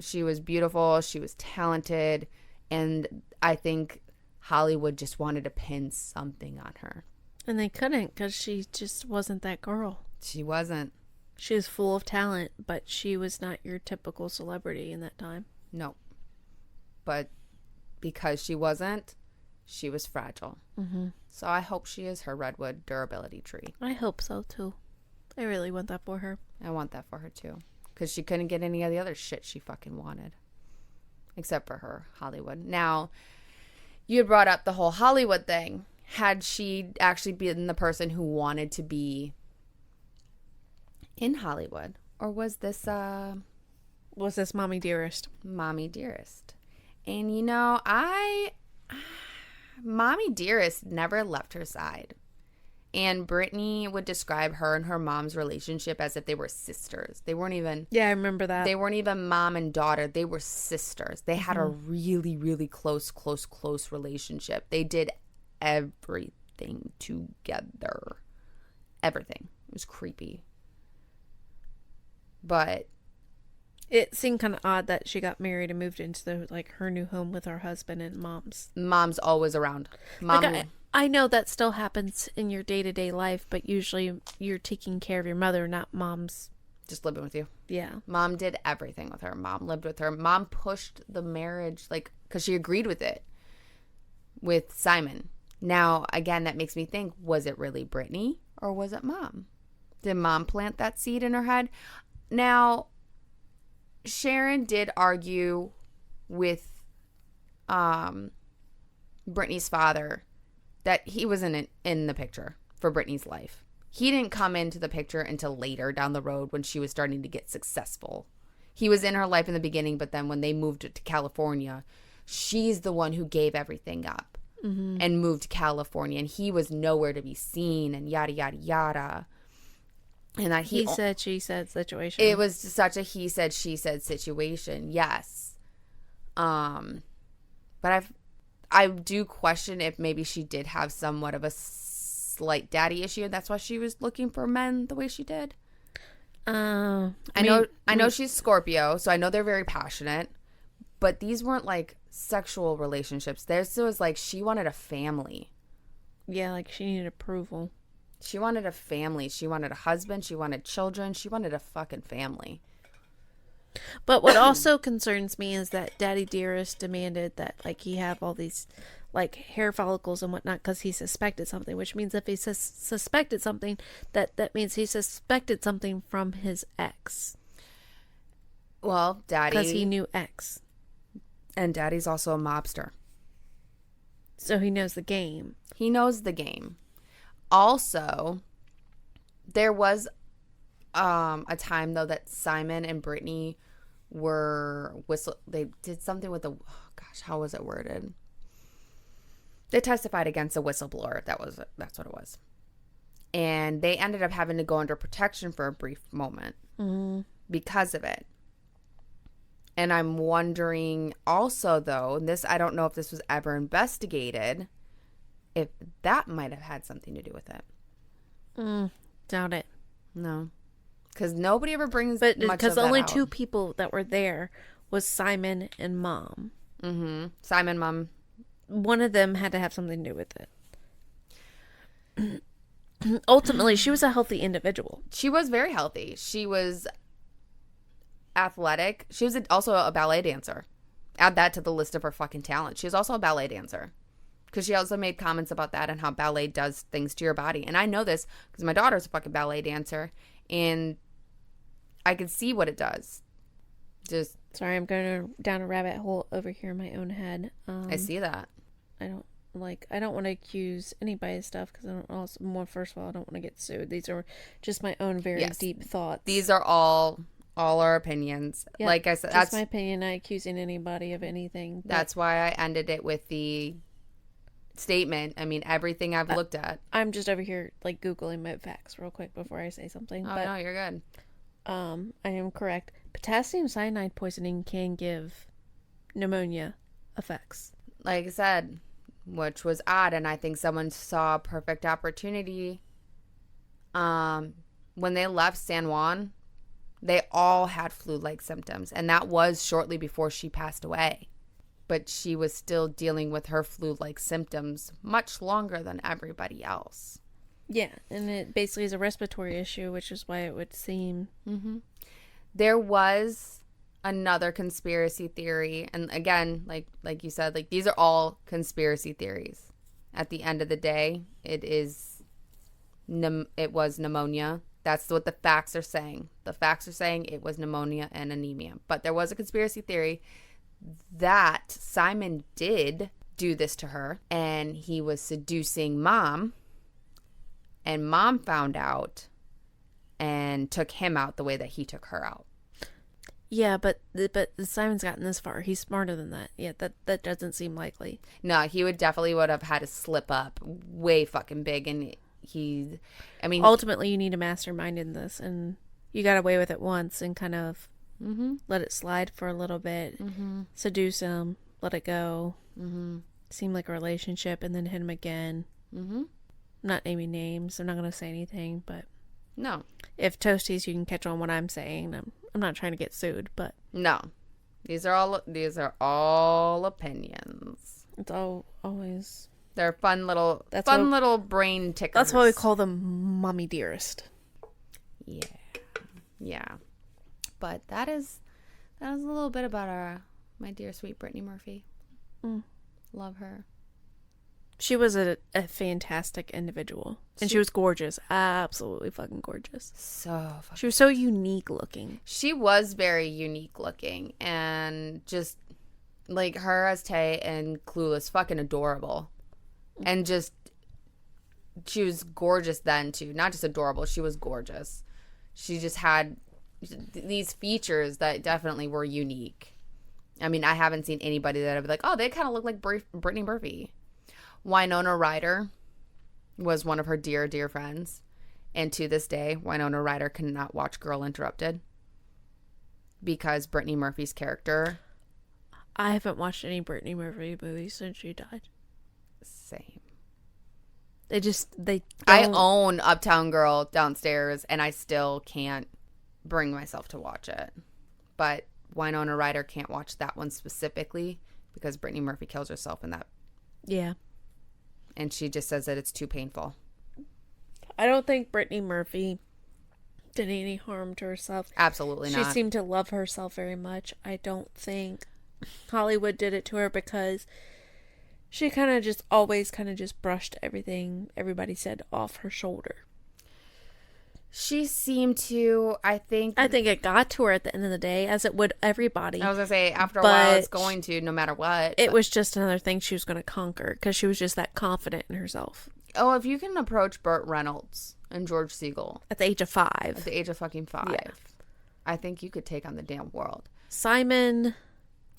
She was beautiful. She was talented. And I think Hollywood just wanted to pin something on her.
And they couldn't because she just wasn't that girl.
She wasn't.
She was full of talent, but she was not your typical celebrity in that time.
No. But because she wasn't, she was fragile.
Mm-hmm.
So I hope she is her redwood durability tree.
I hope so, too. I really want that for her.
I want that for her, too. Because she couldn't get any of the other shit she fucking wanted. Except for her Hollywood. Now, you had brought up the whole Hollywood thing. Had she actually been the person who wanted to be in Hollywood? Or was this
Was this Mommy Dearest?
Mommy Dearest? And you know, Mommy Dearest never left her side. And Brittany would describe her and her mom's relationship as if they were sisters. They weren't even...
Yeah, I remember that.
They weren't even mom and daughter. They were sisters. They had a really, really close relationship. They did everything together. Everything. It was creepy. But...
It seemed kind of odd that she got married and moved into her new home with her husband and mom's
always around. Mom...
I know that still happens in your day-to-day life, but usually you're taking care of your mother, not mom's.
Just living with you.
Yeah.
Mom did everything with her. Mom lived with her. Mom pushed the marriage, because she agreed with it with Simon. Now, again, that makes me think, was it really Brittany or was it Mom? Did Mom plant that seed in her head? Now, Sharon did argue with Brittany's father that he wasn't in the picture for Brittany's life. He didn't come into the picture until later down the road when she was starting to get successful. He was in her life in the beginning, but then when they moved to California, she's the one who gave everything up and moved to California, and he was nowhere to be seen and yada, yada, yada. And that
he said, she said situation.
It was such a he said, she said situation, yes. But I do question if maybe she did have somewhat of a slight daddy issue, and that's why she was looking for men the way she did. I know she's Scorpio, so I know they're very passionate, but these weren't sexual relationships. This was she wanted a family.
Yeah, she needed approval.
She wanted a family. She wanted a husband. She wanted children. She wanted a fucking family.
But what also concerns me is that Daddy Dearest demanded that he have all these hair follicles and whatnot because he suspected something, which means if he suspected something, that means he suspected something from his ex.
Well, Daddy...
Because he knew ex.
And Daddy's also a mobster.
So he knows the game.
He knows the game. Also, there was a time, though, that Simon and Brittany were they did something with how was it worded? They testified against a whistleblower. That's what it was. And they ended up having to go under protection for a brief moment because of it. And I'm wondering also, though, I don't know if this was ever investigated, if that might have had something to do with it.
Doubt it.
No. Because nobody ever brings
much of that
because
only
out.
Two people that were there was Simon and Mom.
Mm-hmm. Simon, Mom.
One of them had to have something to do with it. Ultimately, she was a healthy individual.
She was very healthy. She was athletic. She was also a ballet dancer. Add that to the list of her fucking talent. She was also a ballet dancer. Because she also made comments about that and how ballet does things to your body. And I know this because my daughter's a fucking ballet dancer. And I can see what it does. Just...
Sorry, I'm going down a rabbit hole over here in my own head.
I see that.
I don't want to accuse anybody of stuff because I don't also, well, first of all, I don't want to get sued. These are just my own very deep thoughts.
These are all our opinions. Yep, like I said,
that's my opinion. Not accusing anybody of anything.
That's why I ended it with the statement. I mean, everything I've looked at.
I'm just over here Googling my facts real quick before I say something.
Oh, no, you're good.
I am correct. Potassium cyanide poisoning can give pneumonia effects.
Like I said, which was odd, and I think someone saw a perfect opportunity. When they left San Juan, they all had flu-like symptoms, and that was shortly before she passed away. But she was still dealing with her flu-like symptoms much longer than everybody else.
Yeah, and it basically is a respiratory issue, which is why it would seem.
Mm-hmm. There was another conspiracy theory, and again, like you said, like these are all conspiracy theories. At the end of the day, it was pneumonia. That's what the facts are saying. The facts are saying it was pneumonia and anemia. But there was a conspiracy theory that Simon did do this to her, and he was seducing Mom, and Mom found out and took him out the way that he took her out.
Yeah, but Simon's gotten this far. He's smarter than that. Yeah, that doesn't seem likely.
No, he would have had to slip up way fucking big, and ultimately
you need a mastermind in this, and you got away with it once and kind of let it slide for a little bit, seduce him, let it go, seem like a relationship, and then hit him again. I'm not naming names. I'm not going to say anything, but
no.
If Toasties, you can catch on what I'm saying. I'm not trying to get sued, but
no, these are all opinions.
It's always.
They're fun little brain tickers.
That's why we call them mommy dearest.
Yeah. But that is a little bit about my dear sweet Brittany Murphy. Love her.
She was a fantastic individual, and she was gorgeous, absolutely fucking gorgeous. She was so unique looking.
She was very unique looking, and just like her as Tay and Clueless, fucking adorable. And just, she was gorgeous then, too. Not just adorable, she was gorgeous. She just had these features that definitely were unique. I mean, I haven't seen anybody that would be like, oh, they kind of look like Brittany Murphy. Winona Ryder was one of her dear, dear friends. And to this day, Winona Ryder cannot watch Girl Interrupted because Brittany Murphy's character.
I haven't watched any Brittany Murphy movies since she died.
Same. I own Uptown Girl downstairs, and I still can't bring myself to watch it. But Winona Ryder can't watch that one specifically because Brittany Murphy kills herself in that.
Yeah.
And she just says that it's too painful.
I don't think Brittany Murphy did any harm to herself.
Absolutely not.
She seemed to love herself very much. I don't think Hollywood did it to her because she kind of just brushed everything everybody said off her shoulder.
She seemed to, I think
it got to her at the end of the day, as it would everybody.
I was going to say, after a while, it's going to, no matter what.
It was just another thing she was going to conquer, because she was just that confident in herself.
Oh, if you can approach Burt Reynolds and George Segal.
At the age of 5.
At the age of fucking 5. Yeah. I think you could take on the damn world.
Simon.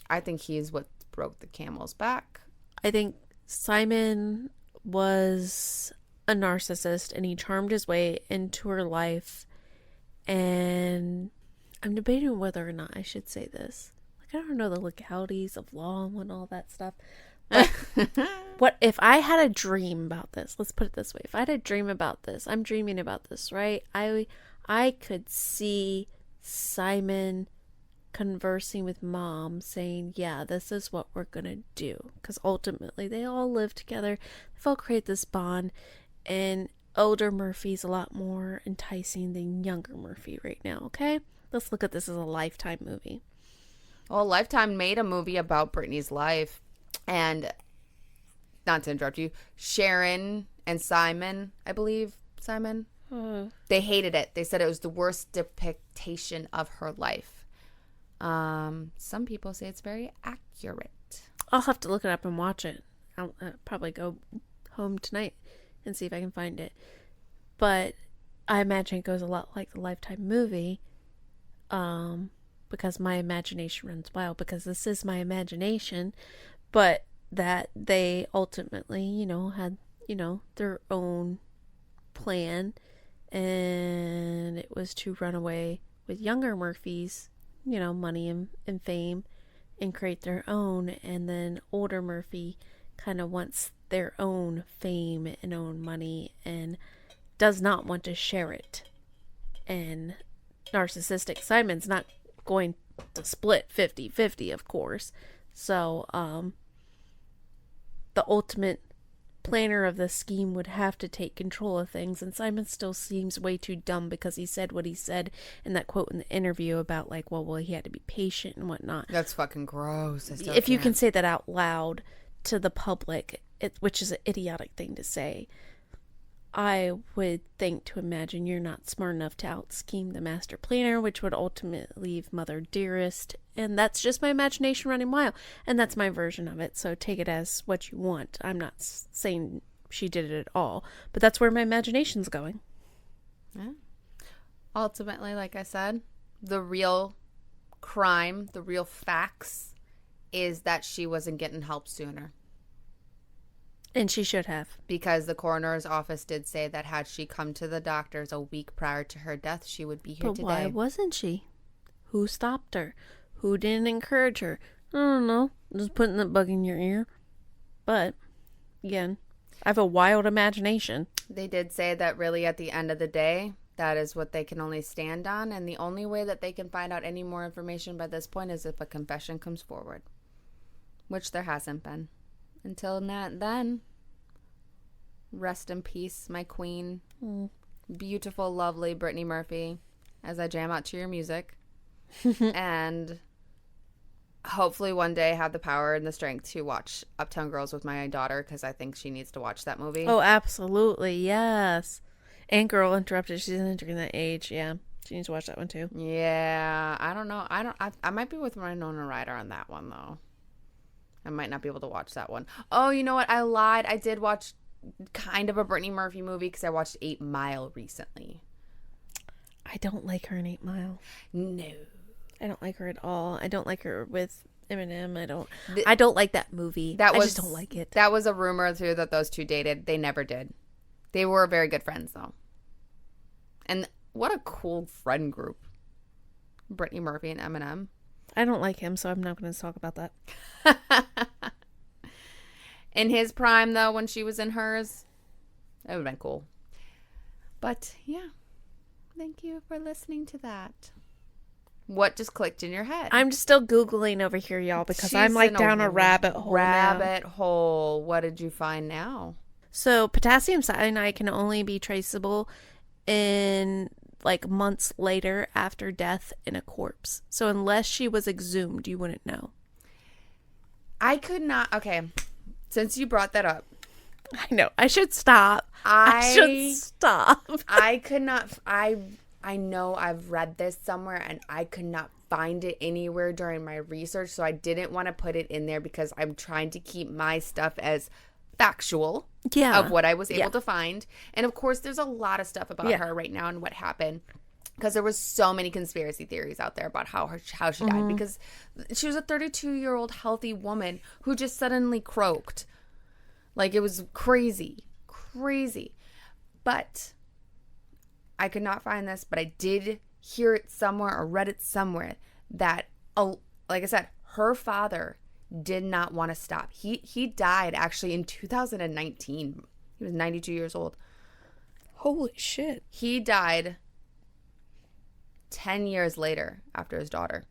I think he's what broke the camel's back.
I think Simon was a narcissist, and he charmed his way into her life, and I'm debating whether or not I should say this. Like, I don't know the legalities of law and all that stuff, but what if I had a dream about this? Let's put it this way. If I had a dream about this, I'm dreaming about this, right? I could see Simon conversing with Mom, saying, yeah, this is what we're gonna do, because ultimately they all live together, they've all created this bond, and older Murphy's a lot more enticing than younger Murphy right now. Okay, let's look at this as a Lifetime movie.
Well, Lifetime made a movie about Brittany's life, and not to interrupt you, Sharon and Simon, I believe Simon, they hated it. They said it was the worst depiction of her life. Some people say it's very accurate.
I'll have to look it up and watch it. I'll probably go home tonight and see if I can find it. But I imagine it goes a lot like the Lifetime movie, because my imagination runs wild, because this is my imagination, but that they ultimately, had, their own plan, and it was to run away with younger Murphys, money and fame, and create their own, and then older Murphy kind of wants their own fame and own money and does not want to share it. And narcissistic Simon's not going to split 50-50, of course. So the ultimate planner of the scheme would have to take control of things, and Simon still seems way too dumb because he said what he said in that quote in the interview about, like, well, he had to be patient and whatnot.
That's fucking gross.
If you can say that out loud to the public, which is an idiotic thing to say, I would think to imagine you're not smart enough to out-scheme the master planner, which would ultimately leave Mother Dearest. And that's just my imagination running wild. And that's my version of it. So take it as what you want. I'm not saying she did it at all. But that's where my imagination's going.
Yeah. Ultimately, like I said, the real crime, the real facts is that she wasn't getting help sooner.
And she should have.
Because the coroner's office did say that had she come to the doctors a week prior to her death, she would be here today.
But why wasn't she? Who stopped her? Who didn't encourage her? I don't know. Just putting that bug in your ear. But, again, I have a wild imagination.
They did say that really at the end of the day, that is what they can only stand on. And the only way that they can find out any more information by this point is if a confession comes forward. Which there hasn't been. Until then, rest in peace, my queen. Beautiful, lovely Brittany Murphy, as I jam out to your music. And hopefully one day have the power and the strength to watch Uptown Girls with my daughter, because I think she needs to watch that movie.
Oh, absolutely, yes. And Girl Interrupted, she's entering that age, yeah. She needs to watch that one too.
Yeah, I don't know. I might be with Winona Ryder on that one, though. I might not be able to watch that one. Oh, you know what? I lied. I did watch kind of a Brittany Murphy movie because I watched 8 Mile recently.
I don't like her in 8 Mile.
No.
I don't like her at all. I don't like her with Eminem. I don't like that movie. I just don't like it.
That was a rumor, too, that those two dated. They never did. They were very good friends, though. And what a cool friend group. Brittany Murphy and Eminem.
I don't like him, so I'm not going to talk about that.
In his prime, though, when she was in hers, that would have been cool. But, yeah. Thank you for listening to that. What just clicked in your head?
I'm still Googling over here, y'all, because I'm like down a rabbit hole.
Rabbit hole. What did you find now?
So, potassium cyanide can only be traceable in like months later after death in a corpse. So unless she was exhumed, you wouldn't know.
I could not. Okay. Since you brought that up.
I know. I should stop. I should stop.
I could not. I know I've read this somewhere and I could not find it anywhere during my research. So I didn't want to put it in there because I'm trying to keep my stuff as factual of what I was able to find. And of course, there's a lot of stuff about her right now and what happened. Because there was so many conspiracy theories out there about how she died. Because she was a 32-year-old healthy woman who just suddenly croaked. Like, it was crazy. Crazy. But I could not find this, but I did hear it somewhere or read it somewhere that, like I said, her father did not want to stop. He died actually in 2019. He was 92 years old.
Holy shit.
He died 10 years later after his daughter.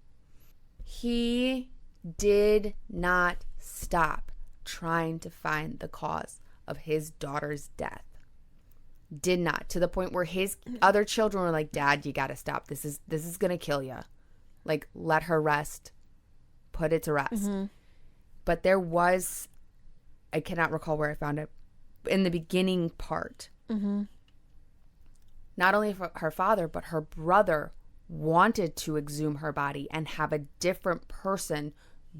He did not stop trying to find the cause of his daughter's death. Did not. To the point where his other children were like, Dad, you got to stop. This is going to kill you. Like, let her rest. Put it to rest. But there was, I cannot recall where I found it, in the beginning part, not only for her father, but her brother wanted to exhume her body and have a different person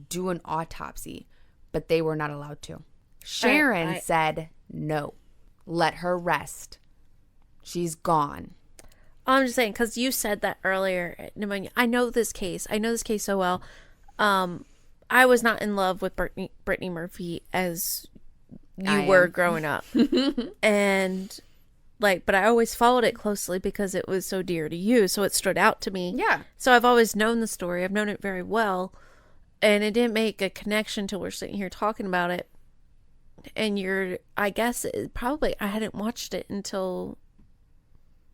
do an autopsy, but they were not allowed to. Sharon said, no, let her rest. She's gone.
I'm just saying, because you said that earlier, pneumonia. I know this case so well. I was not in love with Brittany Murphy as you were growing up. And but I always followed it closely because it was so dear to you. So it stood out to me.
Yeah.
So I've always known the story. I've known it very well. And it didn't make a connection till we're sitting here talking about it. And I guess probably I hadn't watched it until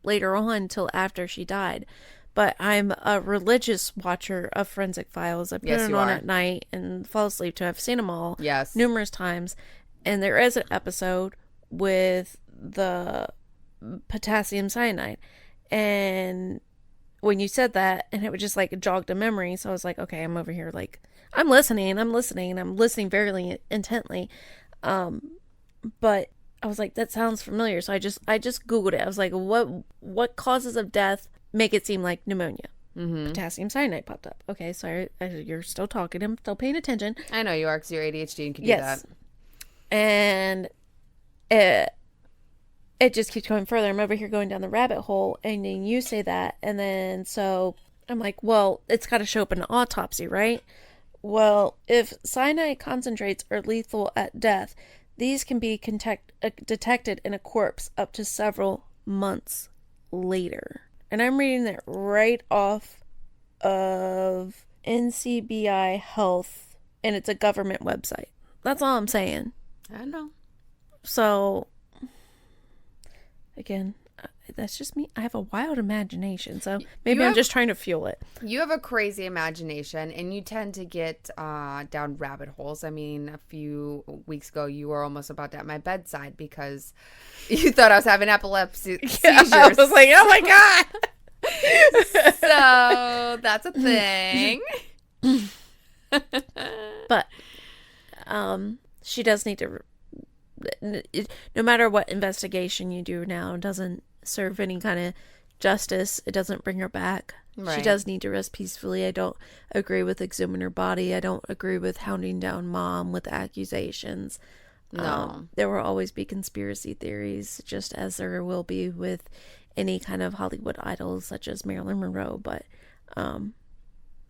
later on, until after she died. But I'm a religious watcher of Forensic Files. I put it on at night and fall asleep to. I've seen them all numerous times. And there is an episode with the potassium cyanide. And when you said that, and it was just like jogged a memory. So I was like, okay, I'm over here like, I'm listening very intently. But I was like, that sounds familiar. So I just Googled it. I was like, what causes of death make it seem like pneumonia? Potassium cyanide popped up. Okay, sorry, you're still talking. I'm still paying attention.
I know you are, because you're ADHD and can do that.
And it just keeps going further. I'm over here going down the rabbit hole, and then you say that, and then so I'm like, well, it's got to show up in an autopsy, right? Well, if cyanide concentrates are lethal at death, these can be detected in a corpse up to several months later. And I'm reading that right off of NCBI Health, and it's a government website. That's all I'm saying.
I know.
So, again, that's just me. I have a wild imagination, so maybe I'm just trying to fuel it.
You have a crazy imagination, and you tend to get down rabbit holes. I mean, a few weeks ago, you were almost about at my bedside because you thought I was having epilepsy seizures.
I was like, oh my God.
So, that's a thing.
But, she does need to, no matter what investigation you do now, it doesn't serve any kind of justice. It doesn't bring her back. Right. She does need to rest peacefully. I don't agree with exhuming her body. I don't agree with hounding down mom with accusations.
No.
There will always be conspiracy theories, just as there will be with any kind of Hollywood idols such as Marilyn Monroe. But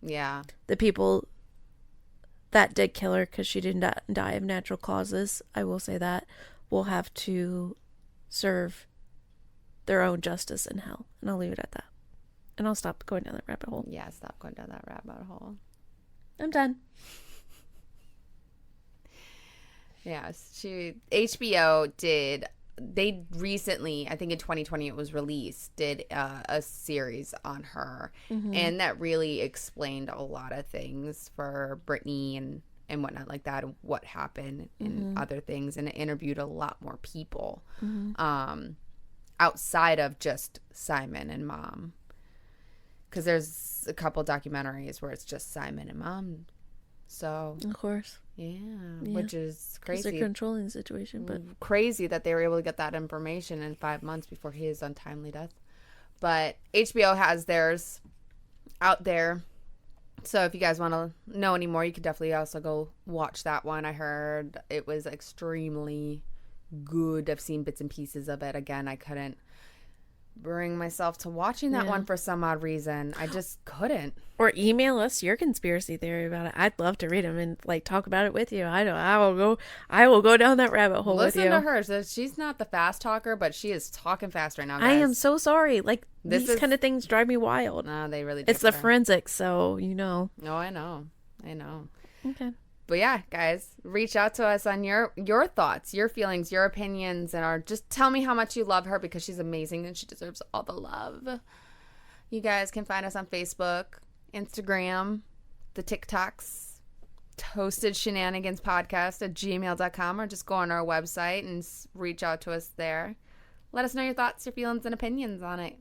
yeah,
the people that did kill her because she didn't die of natural causes, I will say that, will have to serve their own justice in hell. And I'll leave it at that. And I'll stop going down that rabbit hole.
Yeah, stop going down that rabbit hole.
I'm done.
Yes, HBO did. They recently, I think in 2020 it was released, did a series on her. Mm-hmm. And that really explained a lot of things for Brittany and whatnot like that, and what happened and other things. And it interviewed a lot more people outside of just Simon and mom. Because there's a couple documentaries where it's just Simon and mom. So,
of course.
Yeah, which is crazy.
It's a controlling situation, but
crazy that they were able to get that information in 5 months before his untimely death. But HBO has theirs out there. So if you guys want to know any more, you could definitely also go watch that one. I heard it was extremely good. I've seen bits and pieces of it. Again, I couldn't bring myself to watching that one for some odd reason. I just couldn't.
Or email us your conspiracy theory about it. I'd love to read them and like talk about it with you. I will go down that rabbit hole with you.
Listen to her. So she's not the fast talker, but she is talking fast right now, guys.
I am so sorry. Like these kind of things drive me wild.
No, they really do.
It's the forensics, so you know.
Oh, I know.
Okay.
But yeah, guys, reach out to us on your thoughts, your feelings, your opinions, and just tell me how much you love her, because she's amazing and she deserves all the love. You guys can find us on Facebook, Instagram, the TikToks, Toasted Shenanigans Podcast at gmail.com, or just go on our website and reach out to us there. Let us know your thoughts, your feelings, and opinions on it.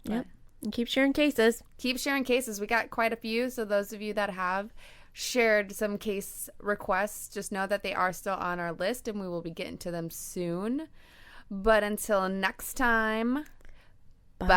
Yep. And keep sharing cases.
Keep sharing cases. We got quite a few, so those of you that have shared some case requests, just know that they are still on our list and we will be getting to them soon. But until next time, bye.